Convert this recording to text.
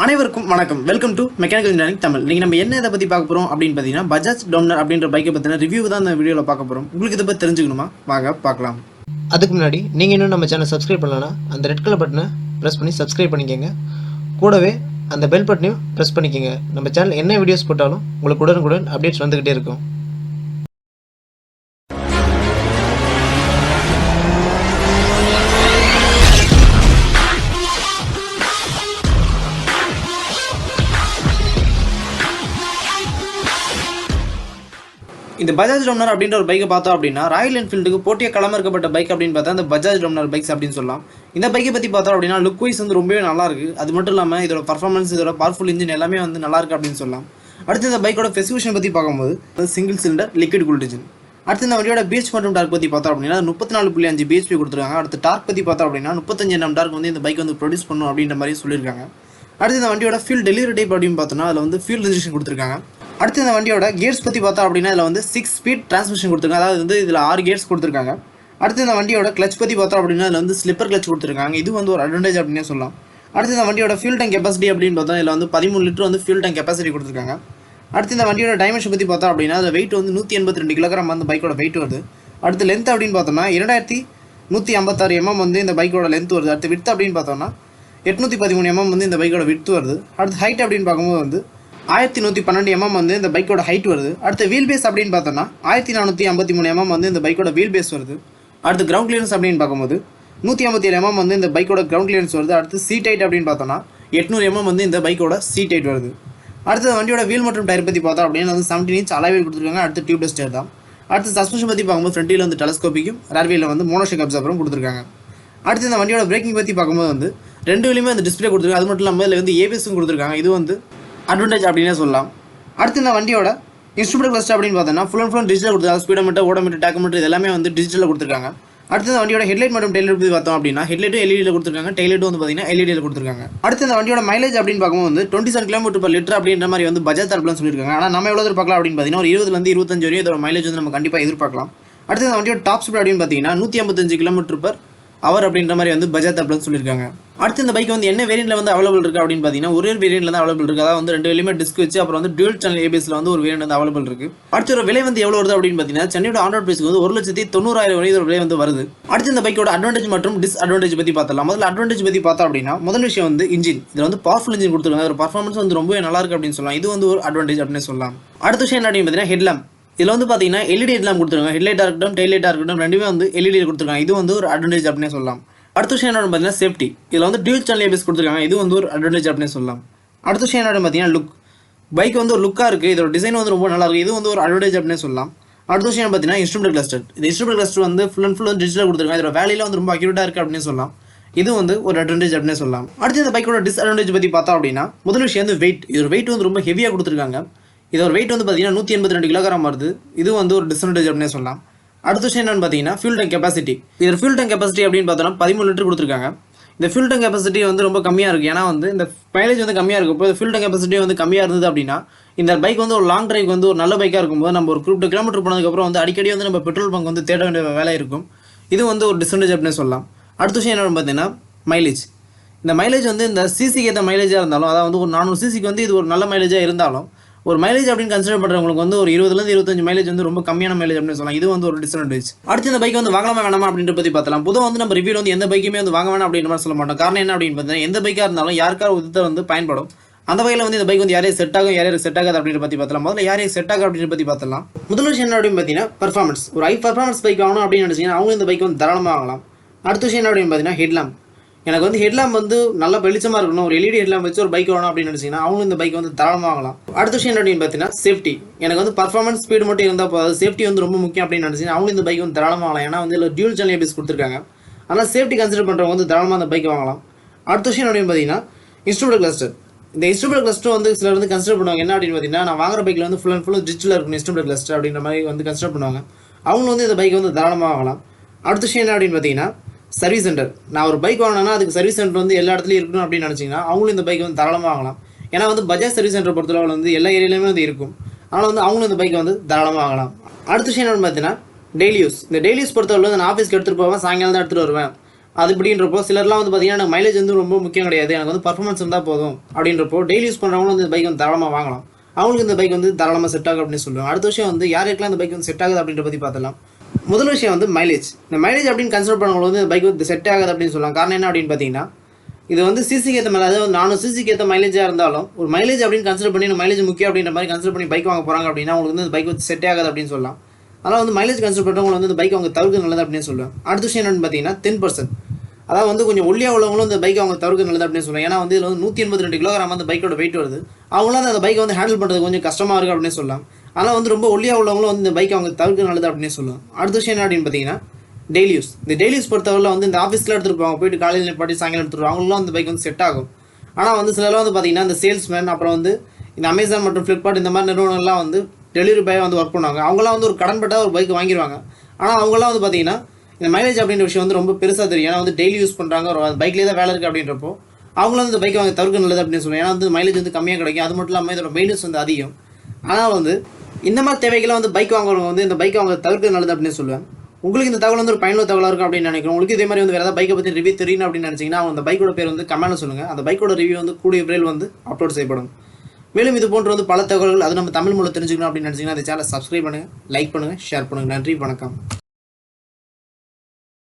அனைவருக்கும் வணக்கம். Welcome to mechanical engineering Tamil. நீங்கள் நம்ம என்ன இதை பற்றி பார்க்க போகிறோம் அப்படின்னு பார்த்தீங்கன்னா, பஜாஜ் டோமினர் அப்படின்ற பைக்கை பற்றின ரிவ்யூ தான் இந்த வீடியோவில் பார்க்க போகிறோம். உங்களுக்கு இதை பற்றி தெரிஞ்சுக்கணுமா? வாங்க பார்க்கலாம். அதுக்கு முன்னாடி நீங்கள் இன்னும் நம்ம சேனல் சப்ஸ்கிரைப் பண்ணலன்னா அந்த ரெட் கலர் பட்டனை ப்ரெஸ் பண்ணி சப்ஸ்கிரைப் பண்ணிக்கோங்க. கூடவே அந்த பெல் பட்டனையும் ப்ரெஸ் பண்ணிக்கோங்க. நம்ம சேனல் என்ன வீடியோஸ் போட்டாலும் உங்களுக்கு உடனுக்குடன் அப்டேட்ஸ் வந்துக்கிட்டே இருக்கும். இந்த பஜாஜ் டோமினர் அப்படின்ற ஒரு பைக்கை பார்த்தோம் அப்படின்னா, ராயல் என்ஃபீல்டுக்கு போட்டியாக களமிறக்கப்பட்ட பைக் அப்படின்னு பார்த்தா இந்த பஜாஜ் டோமினர் பைக்ஸ் அப்படின்னு சொல்லலாம். இந்த பைக்கை பற்றி பார்த்தோம் அப்படின்னா லுக் வைஸ் வந்து ரொம்பவே நல்லா இருக்குது. அது மட்டும் இல்லாமல் இதோட பர்ஃபார்மன்ஸ், இதோட பவர்ஃபுல் இன்ஜின் எல்லாமே வந்து நல்லா இருக்குது அப்படின்னு சொல்லலாம். அடுத்து இந்த பைக்கோட ஸ்பெசிஃபிகேஷன் பற்றி பார்க்கும்போது single cylinder liquid cooled engine. அடுத்து இந்த வண்டியோட பிஹெச் மற்றும் டார்க் பற்றி பார்த்தோம் அப்படின்னா 34.5 பிஹெச்பி கொடுத்துருக்காங்க. அடுத்து டார்க் பற்றி பார்த்தோம் அப்படின்னா 35 Nm டார்க் வந்து இந்த பைக் வந்து ப்ரொடியூஸ் பண்ணும் அப்படின்ற மாதிரி சொல்லியிருக்காங்க. அடுத்து இந்த வண்டியோட ஃபியூல் டெலிவரி டைப் அப்படின்னு பார்த்தோம்னா அதில் வந்து ஃபியூல் ரெஜிஸ்ட்ரேஷன் கொடுத்துருக்காங்க. அடுத்து இந்த வண்டியோட கியர்ஸ் பற்றி பார்த்தோம் அப்படின்னா இதில் வந்து 6 ஸ்பீட் டிரான்ஸ்மிஷன் கொடுத்துருக்காங்க. அதாவது வந்து இதில் 6 கியர்ஸ் கொடுத்துருக்காங்க. அடுத்து இந்த வண்டியோட கிளச் பற்றி பார்த்தோம் அப்படின்னா இதில் வந்து ஸ்லிப்பர் கிளச் கொடுத்துருக்காங்க. இது வந்து ஒரு அட்வான்டேஜ் அப்படின்னே சொல்லலாம். அடுத்து இந்த வண்டியோட ஃபியூல் டேங்க் கெப்பாசிட்டி அப்படின்னு பார்த்தா இதில் வந்து 13 லிட்டர் வந்து ஃபியூல் டேங்க் கெப்பாசிட்டி கொடுத்துருக்காங்க. அடுத்து இந்த வண்டியோட டைமென்ஷன் பற்றி பார்த்தோம் அப்படின்னா அதில் வெயிட் வந்து 182 கிலோகிராம் வந்து பைக்கோட வெயிட் வருது. அடுத்து லென்த் அப்படின்னு பார்த்தோம்னா 2156 mm வந்து இந்த பைக்கோட லென்த் வருது. அடுத்து விட்த் அப்படின்னு பார்த்தோம்னா 813 mm வந்து இந்த பைக்கோட விட்த் வருது. அடுத்து ஹைட் அப்படின்னு பார்க்கும்போது வந்து 1112 mm வந்து இந்த பைக்கோட ஹைட் வருது. அடுத்து வீல் பேஸ் அப்படின்னு பார்த்தோம்னா 1453 mm வந்து இந்த பைக்கோட வீல் பேஸ் வருது. அடுத்து கிரவுண்ட் கிளியரன்ஸ் அப்படின்னு பார்க்கும்போது 157 mm வந்து இந்த பைக்கோட கிரவுண்ட் கிளியரன்ஸ் வருது. அடுத்து சீட் ஹைட் அப்படின்னு பார்த்தோம்னா 800 mm வந்து இந்த பைக்கோட சீட் ஹைட் வருது. அடுத்து வண்டியோட வீல் மற்றும் டயர் பற்றி பார்த்தோம் அப்படின்னா வந்து 17 inch அலாய் வீல் கொடுத்துருக்காங்க. அடுத்து டியூப்லெஸ் டயர் தான். அடுத்து சஸ்பென்ஷன் பற்றி பார்க்கும்போது ஃப்ரண்ட் வீல் வந்து டெலஸ்கோப்பிக்கும் ரேர் வீலில் வந்து மோனோஷாக் அப்சார்பரும் கொடுத்துருக்காங்க. அடுத்து இந்த வண்டியோட பிரேக்கிங் பற்றி பார்க்கும்போது வந்து ரெண்டு வீலுமே அந்த டிஸ்பிளே கொடுத்துருக்காங்க. அது மட்டும் இல்லாமல் இதில் வந்து ஏபிஎஸும் கொடுத்துருக்காங்க. இது வந்து அட்வான்டேஜ் அப்படின்னே சொல்லலாம். அடுத்து இந்த வண்டியோட இன்ஸ்ட்ருமெண்ட் கிளஸ்டர் அப்படின்னு பார்த்தோன்னா ஃபுல் டிஜிட்டல் கொடுத்துருக்காங்க. ஸ்பீடோமீட்டர், ஓடோமீட்டர், டேக்கோமீட்டர் இது எல்லாமே வந்து டிஜிட்டலில் கொடுத்துருக்காங்க. அடுத்து இந்த வண்டியோட ஹெட்லைட் மற்றும் டெய்லைட் பற்றி பார்த்தோம் அப்படின்னா ஹெட்லைட்டும் எல்இடியில் கொடுத்துருக்காங்க. டெய்லைட்டும் வந்து பார்த்தீங்கன்னா எல்இடியில் கொடுத்துருக்காங்க. அடுத்து இந்த வண்டியோட மைலேஜ் அப்படின்னு பார்க்கும்போது வந்து 27 km/லிட்டர் அப்படின்ற மாதிரி வந்து பஜாஜ் தரப்புலாம் சொல்லியிருக்காங்க. ஆனால் நம்ம எவ்வளோ எதிர்பார்க்கலாம் அப்படின்னு பார்த்தீங்கன்னா ஒரு 20 to 25 வரையும் இதோட மைலேஜ் வந்து நம்ம கண்டிப்பாக எதிர்பார்க்கலாம். அடுத்து இந்த வண்டியோட டாப் ஸ்பீட் அப்படின்னு பார்த்தீங்கன்னா 155 km/h அப்படின்ற மாதிரி வந்து பஜாஜ் தரப்புல சொல்லியிருக்காங்க. அடுத்து இந்த பைக் வந்து என்ன வேரியன்ட்ல வந்து அவைலபிள் இருக்கு அப்படின்னு பார்த்தீங்கன்னா ஒரே வேரியன்ட்ல தான் அவைலபிள் இருக்கு. அதாவது வந்து ரெண்டு வேலையுமே டிஸ்க் வச்சு அப்புறம் வந்து டியூல் சேனல் ஏபிஎஸ்ல வந்து ஒரு வேரியன்ட் வந்து அவைலபிள் இருக்கு. அடுத்த ஒரு விலை வந்து எவ்வளவு வருது அப்படின்னு பார்த்தீங்கன்னா சென்னையோட ஆன் ரோட் பிரைஸ்க்கு வந்து 1,90,000 வரை இதோட விலை வந்து வருது. அடுத்து இந்த பைக்கோட அட்வான்டேஜ் மற்றும் டிஸ்அட்வான்டேஜ் பத்தி பார்த்தலாம். முதல்ல அட்வான்டேஜ் பத்தி பார்த்தோம் அப்படின்னா முதல் விஷயம் வந்து இன்ஜின். இதுல வந்து பவர்ஃபுல் இன்ஜின் கொடுத்துருக்காங்க. ஒரு பர்ஃபார்மன்ஸ் வந்து ரொம்பவே நல்லா இருக்கு அப்படின்னு சொல்லலாம். இது வந்து ஒரு அட்வான்டேஜ் அப்படின்னு சொல்லலாம். அடுத்த விஷயம் என்ன அப்படின்னு பார்த்தீங்கன்னா ஹெட்லாம்ப். இதில் வந்து பார்த்தீங்கன்னா எல்இடி ஹெட்லாம்ப் கொடுத்துருக்காங்க. ஹெட்லைட்டாக இருக்கட்டும் டெய்லைட்டாக இருக்கட்டும் ரெண்டுமே வந்து எல்இடி கொடுத்துருக்காங்க. இது வந்து ஒரு அட்வான்டேஜ் அப்படின்னு சொல்லலாம். அடுத்த விஷயம் என்ன பார்த்தீங்கன்னா சேஃப்டி. இதில் வந்து டியூல் சேனல் ஏபிஎஸ் கொடுத்துருக்காங்க. இது வந்து ஒரு அட்வான்டேஜ் அப்படின்னு சொல்லலாம். அடுத்த விஷயம் என்ன பார்த்தீங்கன்னா லுக். பைக் வந்து ஒரு லுக்காக இருக்குது. இதோட டிசைன் வந்து ரொம்ப நல்லா இருக்குது. இது வந்து ஒரு அட்வான்டேஜ் அப்படின்னு சொல்லலாம். அடுத்த விஷயம் பார்த்தீங்கன்னா இன்ஸ்ட்ருமெண்ட் கிளஸ்டர். இந்த இன்ஸ்ட்ருமெண்ட் கிளஸ்டர் வந்து ஃபுல் அண்ட் ஃபுல் டிஜிட்டல் கொடுத்துருக்காங்க. இதோட வேலையில் வந்து ரொம்ப அக்யூரேட்டாக இருக்குது அப்படின்னு சொல்லலாம். இது வந்து ஒரு அட்வான்டேஜ் அப்படின்னு சொல்லலாம். அடுத்து இந்த பைக்கோட டிஸ்அட்வான்டேஜ் பற்றி பார்த்தோம் அப்படின்னா முதல் விஷயம் வந்து வெயிட். இதோட வெயிட் வந்து ரொம்ப ஹெவியாக கொடுத்துருக்காங்க. இதோட வெயிட் வந்து பார்த்தீங்கன்னா 182 கிலோகிராம் வருது. இது வந்து ஒரு டிஸ்அட்வான்டேஜ் அப்படின்னு சொல்லலாம். அடுத்த விஷயம் என்னன்னு பார்த்தீங்கன்னா ஃபியூல் டேங்க் கெப்பாசிட்டி. இதோட ஃபியூல் டேங்க் கெப்பாசிட்டி அப்படின்னு பார்த்தோம்னா 13 லிட்டர் கொடுத்துருக்காங்க. இந்த ஃபியூல் டேங்க் கெப்பாசிட்டி வந்து ரொம்ப கம்மியாக இருக்குது. ஏன்னா வந்து இந்த மைலேஜ் வந்து கம்மியாக இருக்கும். இப்போ ஃபியூல் டேங்க் கெப்பாசிட்டி வந்து கம்மியாக இருந்தது அப்படின்னா இந்த பைக் வந்து ஒரு லாங் டிரைவ் வந்து ஒரு நல்ல பைக்காக இருக்கும்போது நம்ம ஒரு குறிப்பிட்ட கிலோமீட்டர் போனதுக்கப்புறம் வந்து அடிக்கடி வந்து நம்ம பெட்ரோல் பங்க் வந்து தேட வேண்டிய வேலை இருக்கும். இது வந்து ஒரு டிஸ்அட்வான்டேஜ் அப்படின்னு சொல்லலாம். அடுத்த விஷயம் என்னன்னு பார்த்தீங்கன்னா மைலேஜ். இந்த மைலேஜ் வந்து இந்த சிசிக்கு ஏற்ற மைலேஜாக இருந்தாலும் அதாவது ஒரு 400 சிசிக்கு வந்து இது ஒரு நல்ல மைலேஜாக இருந்தாலும் ஒரு மைலேஜ் அப்படின்னு கன்சிடர் பண்ணுறவங்களுக்கு வந்து ஒரு 20 to 25 மைலேஜ் வந்து ரொம்ப கம்மியான மைலேஜ் அப்படின்னு சொல்லலாம். இது வந்து ஒரு டிஸ்அட்வான்டேஜ். அடுத்து இந்த பைக் வந்து வாங்கலாமா வேணாமா அப்படின்ற பற்றி பார்த்தலாம். பொதுவாக வந்து நம்ம ரிவ்யூ வந்து எந்த பைக்குமே வந்து வாங்க வேணாம் அப்படின்ற மாதிரி சொல்ல மாட்டோம். காரணம் என்ன அப்படின்னு பார்த்தீங்கன்னா எந்த பைக்காக இருந்தாலும் யாருக்காவது உதத்த வந்து பயன்படும். அந்த வகையில் வந்து இந்த பைக் வந்து யாரையும் செட் ஆகும் யாரையும் செட் ஆகாது அப்படின்ற பற்றி பார்த்தலாம். முதல்ல யாரையும் செட் ஆகும் அப்படின்ற பற்றி பார்த்தலாம். முதல் விஷயம் என்ன அப்படின்னு பார்த்தீங்கன்னா பர்ஃபார்மன்ஸ். ஒரு ஹை பர்ஃபார்மன்ஸ் பைக் வாங்கணும் அப்படின்னு நினச்சிங்கன்னா அவங்க இந்த பைக் வந்து தாராளமாக வாங்கலாம். அடுத்த விஷயம் என்ன அப்படின்னு பார்த்தீங்கன்னா ஹெட்லாம்ப். எனக்கு வந்து ஹெட்லாம்ப் வந்து நல்லா வெளிச்சமாக இருக்கணும், ஒரு எல்இடி ஹெட்லாம்ப் வச்சு ஒரு பைக் வேணும் அப்படின்னு நினச்சிங்கன்னா அவங்களும் இந்த பைக் வந்து தாராளமாக வாங்கலாம். அடுத்த விஷயம் என்ன அப்படின்னு பார்த்தீங்கன்னா சேஃப்டி. எனக்கு வந்து பர்ஃபார்மன்ஸ் ஸ்பீடு மட்டும் இருந்தால் போது சேஃப்டி வந்து ரொம்ப முக்கியம் அப்படின்னு நினச்சிங்கன்னா அவங்களும் இந்த பைக் வந்து தாராளமாக வாங்கலாம். ஏன்னா வந்து இதில் டியூல் சேனல் ஏபிஎஸ் கொடுத்துருக்காங்க. ஆனால் சேஃப்டி கன்சிடர் பண்ணுறவங்க வந்து தாராளமாக அந்த பைக் வாங்கலாம். அடுத்த விஷயம் அப்படின்னு பார்த்தீங்கன்னா இன்ஸ்ட்ருமெண்ட் கிளஸ்டர். இந்த இன்ஸ்ட்ருமெண்ட் கிளஸ்டர் வந்து சிலர் வந்து கன்சிடர் பண்ணுவாங்க. என்ன அப்படின்னு பார்த்தீங்கன்னா நான் வாங்குற பைக்கில் வந்து ஃபுல் அண்ட் ஃபுல் டிஜிட்டல் இருக்கும் இன்ஸ்ட்ருமெண்ட் கிளஸ்டர் அப்படின்ற மாதிரி வந்து கன்சிடர் பண்ணுவாங்க. அவங்களும் வந்து இந்த பைக் வந்து தாராளமாக வாங்கலாம். அடுத்த விஷயம் என்ன அப்படின்னு பார்த்தீங்கன்னா சர்வீஸ் சென்டர். நான் ஒரு பைக் வாங்கினா அதுக்கு சர்வீஸ் சென்டர் வந்து எல்லா இடத்துலையும் இருக்கணும் அப்படின்னு நினச்சிங்கன்னா அவங்களும் இந்த பைக் வந்து தாராளமாக வாங்கலாம். ஏன்னா வந்து பஜாஜ் சர்வீஸ் சென்டர் பொறுத்தளவில் வந்து எல்லா ஏரியாலையுமே வந்து இருக்கும். அதனால் வந்து அவங்களும் இந்த பைக்கை வந்து தாராளமாக வாங்கலாம். அடுத்த விஷயம் என்னன்னு பார்த்தீங்கன்னா டெய்லி யூஸ். இந்த டெய்லி யூஸ் பொறுத்தளவில் நான் ஆஃபீஸ்க்கு எடுத்துகிட்டு போவேன், சாயங்காலம் தான் எடுத்துகிட்டு வருவேன். அது அப்படின்றப்போ சிலர்லாம் வந்து பார்த்தீங்கன்னா எனக்கு மைலேஜ் வந்து ரொம்ப முக்கியம் கிடையாது, எனக்கு வந்து பர்ஃபார்மன்ஸ் இருந்தால் போதும் அப்படின்றப்போ டெய்லி யூஸ் பண்ணுறவங்களும் வந்து இந்த பைக் வந்து தாராளமாக வாங்கலாம். அவங்களுக்கு இந்த பைக் வந்து தாராளமாக செட் ஆகும் அப்படின்னு சொல்லுவாங்க. அடுத்த விஷயம் வந்து யாருக்கெல்லாம் இந்த பைக் வந்து செட் ஆகுது அப்படின்ற பற்றி பார்த்தலாம். முதல் விஷயம் வந்து மைலேஜ். இந்த மைலேஜ் அப்படின்னு கன்சிடர் பண்ணும்போது வந்து இந்த பைக் வந்து செட் ஆகாது அப்படின்னு சொல்லலாம். காரணம் என்ன அப்படின்னு பார்த்தீங்கன்னா, இது வந்து சிசிக்கு ஏற்ற மேலே, அதாவது 400 சிசிக்கு ஏற்ற மைலேஜாக இருந்தாலும் ஒரு மைலேஜ் அப்படின்னு கன்சிடர் பண்ணி மைலேஜ் முக்கியம் அப்படின்ற மாதிரி கன்சிடர் பண்ணி பைக் வாங்க போகிறாங்க அப்படின்னா உங்களுக்கு வந்து இந்த பைக் வந்து செட் ஆகாது அப்படின்னு சொல்லலாம். அதனால் வந்து மைலேஜ் கன்சிடர் பண்ணுறவங்க வந்து இந்த பைக் அவங்க தவிர்க்க நல்லது அப்படின்னு சொல்லுவேன். அடுத்த விஷயம் என்னன்னு பார்த்தீங்கன்னா 10%. அதாவது வந்து கொஞ்சம் ஒல்லியாக உள்ளவங்களும் இந்த பைக் அவங்க தவிர்க்க நல்லது அப்படின்னு சொல்லுவேன். ஏன்னா வந்து இதில் வந்து 182 கிலோகிராம் அந்த பைக்கோட வெயிட் வருது. அவங்களாம் அந்த பைக்கை வந்து ஹேண்டில் பண்ணுறது கொஞ்சம் கஷ்டமாக இருக்குது அப்படின்னு சொல்லலாம். அதனால் வந்து ரொம்ப ஒல்லியாக உள்ளவங்களும் வந்து இந்த பைக் அவங்க தவிர்க்க நல்லது அப்படின்னு சொல்லுவேன். அடுத்த விஷயம் என்ன அப்படின்னு பார்த்தீங்கன்னா டெய்லி யூஸ். இந்த டெய்லி யூஸ் பொறுத்தவரை வந்து இந்த ஆஃபீஸில் எடுத்துகிட்டு போவாங்க, போயிட்டு காலையில் நிப்பாட்டி சாயங்காலம் எடுத்துகிட்டு அவங்களும் அந்த பைக் வந்து செட் ஆகும். ஆனால் வந்து சிலர்லாம் வந்து பார்த்தீங்கன்னா இந்த சேல்ஸ்மேன், அப்புறம் வந்து இந்த அமேசான் மற்றும் ஃப்ளிப்கார்ட் இந்த மாதிரி நிறுவனங்கள்லாம் வந்து டெலிவரி பாய் வந்து ஒர்க் பண்ணுவாங்க. அவங்களாம் வந்து ஒரு கடன்பட்டால் ஒரு பைக் வாங்கிடுவாங்க. ஆனால் அவங்களாம் வந்து பார்த்தீங்கன்னா இந்த மைலேஜ் அப்படின்ற விஷயம் வந்து ரொம்ப பெருசாக தெரியும். ஏன்னா வந்து டெய்லி யூஸ் பண்ணுறாங்க, ஒரு பைக்லேயே தான் வேலை இருக்குது அப்படின்றப்போ அவங்களும் வந்து இந்த பைக்கை வாங்க தவிர்க்க நல்லது அப்படின்னு சொல்லுவாங்க. ஏன்னா வந்து மைலேஜ் வந்து கம்மியாக கிடைக்கும். அது மட்டும் இல்லாமல் இதோட மெயின்டெனன்ஸ் வந்து அதிகம். ஆனால் வந்து இந்த மாதிரி தேவைகள்லாம் வந்து பைக் வாங்குறவங்க வந்து இந்த பைக்கை அவங்க தவிர்க்க நல்லது அப்படின்னு சொல்லுவேன். உங்களுக்கு இந்த தகவல் வந்து ஒரு பயனுள்ள தகவலாக இருக்கும் அப்படின்னு நினைக்கிறேன். உங்களுக்கு இதே மாதிரி வந்து வேறு ஏதாவது பைக்கை பற்றி ரிவ்யூ தெரியும் அப்படின்னு நினச்சிங்கன்னா அந்த பைக்கோட பேர் வந்து கமெண்ட்ல சொல்லுங்கள். அந்த பைக்கோட ரிவ்யூ வந்து கூடிய விரைவில் வந்து அப்லோட் செய்யப்படும். மேலும் இது போன்ற வந்து பல தகவல்கள் அது நம்ம தமிழ் மூலம் தெரிஞ்சுக்கணும் அப்படின்னு நினச்சிங்கன்னா அந்த சேனலை சப்ஸ்கிரைப் பண்ணுங்கள், லைக் பண்ணுங்கள், ஷேர் பண்ணுங்கள். நன்றி, வணக்கம்.